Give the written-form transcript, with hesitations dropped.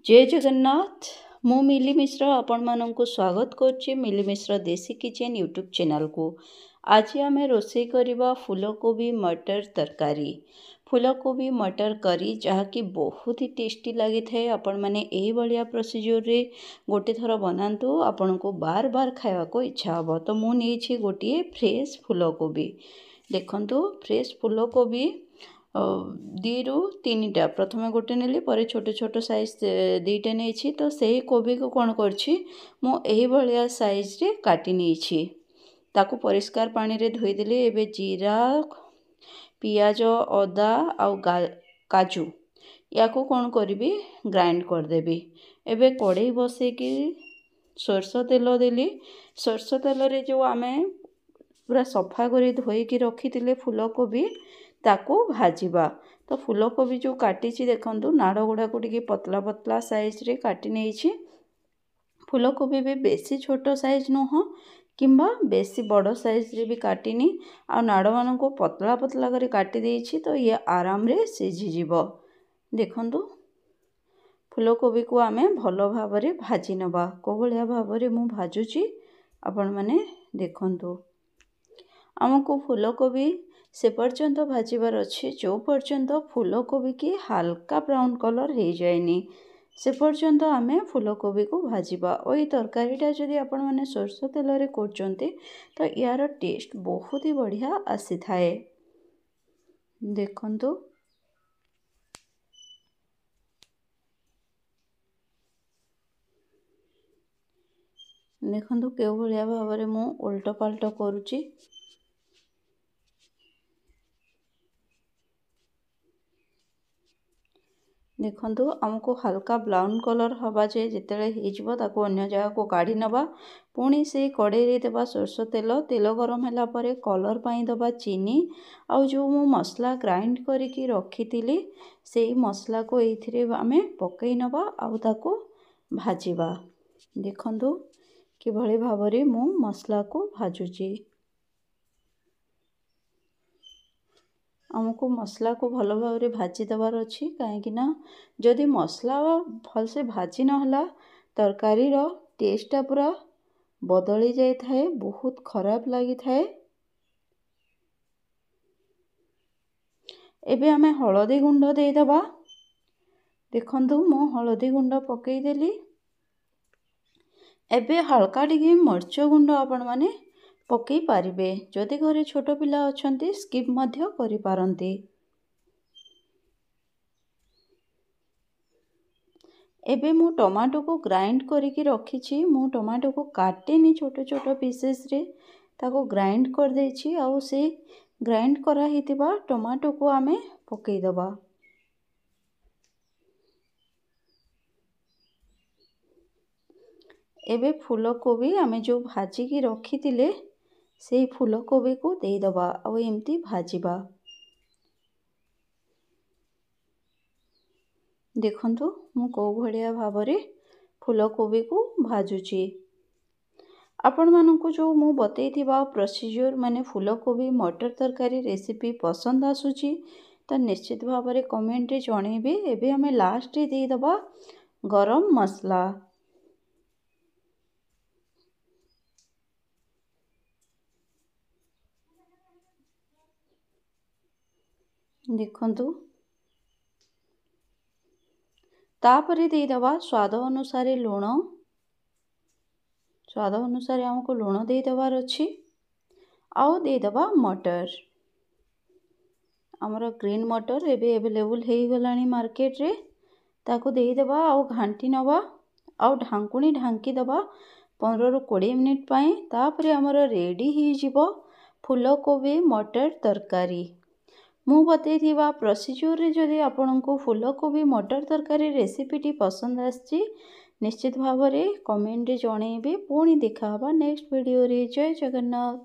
जय जगन्नाथ। मु मिली मिश्र आपण माननकु स्वागत करछि मिली मिश्र देसी किचन यूट्यूब चैनल को। आज आम रोषे करवा फूलकोबी मटर तरकारी। फूलकोबी मटर करी जहाँकि बहुत ही टेस्टी लगी थाए। आपण माने एही बलिया प्रोसीजर रे गोटे थर बनातु, आपण को बार बार खावा को इच्छा हबो। तो मु नेछि गोटे फ्रेश फूलकोबी। देखंतु फ्रेश फूलकोबी 2 ରୁ 3टा प्रथम गोटे नेली पर छोट छोट साइज 2टा नहीं। तो सही कोबी को कौन करछि मु एही बलिया साइज रे काटी नेछि। ताकू परिष्कार पानी रे धोई देली। एबे जीरा पियाज अदा आउ काजू या को कौन करिबी ग्राइंड कर देबी। एबे कढ़ई बसे कि सरसो तेल देली। सरसो तेल रे जो आमे पूरा सफा करी धोई कि रखिथिले फूलकोबी ताकू भाजिबा। तो फूलकोबी जो काटिची देखंतु नाड़ गुड़ा को टिके पतला पतला साइज रे काटी नेछि। फूलकोबी भी बेसी छोट साइज नुह किंबा बेसी बड़ साइज रे भी काटिनी। आ नाड़ मान को पतला पतला करी काटी देछि। तो ये आराम रे सिझी जिवो। देखंतु फूलकोबी को आमे भलो भाबरे भाजी नबा। को भलिया भाबरे मु भाजुची आपण माने देखंतु। आमको फूलकोबी से पर्यंत भाजबार अच्छे जो पर्यंत फूलकोबी की हल्का ब्राउन कलर हो जाएनी से पर्यंत आमे फूलकोबी को भाजबा। और ये तरकारीटा जदि आपण माने सरसो तेल रे करचंती तो यार टेस्ट बहुत ही बढ़िया आसी थाए। देखंतु देखंतु केउ भलिया भाबरे मु उल्टा पाल्टा करूची। देखंतु हमको हल्का ब्राउन कलर हवा जे जितेले हेजिबो ताको अन्य जगह को काढी नबा। पुणी से कड़े रे देबा सरसो तेल। तेल गरम होला परे कलर पाई दबा चीनी आउ जो मु मसला ग्राइंड करिकी रखिथिली सेही मसला को एथिरे आमे पकई नबा आउ ताको भाजिबा। देखंतु कि भली भाबरे मु मसला को भाजुची। हमको मसला को भलो भाव भाजी दबार अच्छी कहीं ना जदि मसला भल से भाजी नहला तरकारी रो टेस्टा पूरा बदली जाए थाए, बहुत खराब लगी थाए। एबे हमें हलदी गुंड दे दबा। देखंतु मो हलदी गुंड पकई देली। एबे हल्का टिके मर्च गुंड आपण माने पकई पारिबे। जदि घरे छोट पिला अछंती स्किप मध्य करि पारंती। एबे मु टमाटो को ग्राइंड करिकी रखिछि। मु टमाटो को काटेनी छोट छोट पीसेस रे ताको ग्राइंड कर देछि। आउ से ग्राइंड करा हितिबा टमाटो को आमे पकई दबा। एबे फूलकोबी आमे जो भाजी की रखिथिले से फूलकोबी को दे दबा आउ एमती भाजिबा। देखंतु मु को भलिया भाबरे फूलकोबी को भाजुची। आपण मानकु जो मु बतैथिबा प्रोसीजर माने फूलकोबी मटर तरकारी रेसिपी पसंद आसुची तो निश्चित भाबरे कमेंट रे जणेबे। एबे हमें लास्ट रे दे दबा गरम मसला। देखंतु तापरे दे दबा स्वाद अनुसार लूण। स्वाद अनुसार हमको लूण दे दबार अच्छी। आउ दे दबा मटर। हमर ग्रीन मटर एबे अवेलेबल हे गलानी मार्केट रे। ताको दे दबा आउ घांटी नबा आउ ढांकुणी ढांकी दबा 15 ରୁ 20 मिनिट पाए। तापरे हमर रेडी ही जिवो फूलकोबी मटर तरकारी। मु बतैथिबा प्रोसीजर रे जदि आपनको फूलकोबी मटर तरकारी रेसिपीटी पसंद आछि निश्चित भाव रे कमेंट रे जणेबे। पुणी देखा हबा नेक्स्ट वीडियो रे। जय जगन्नाथ।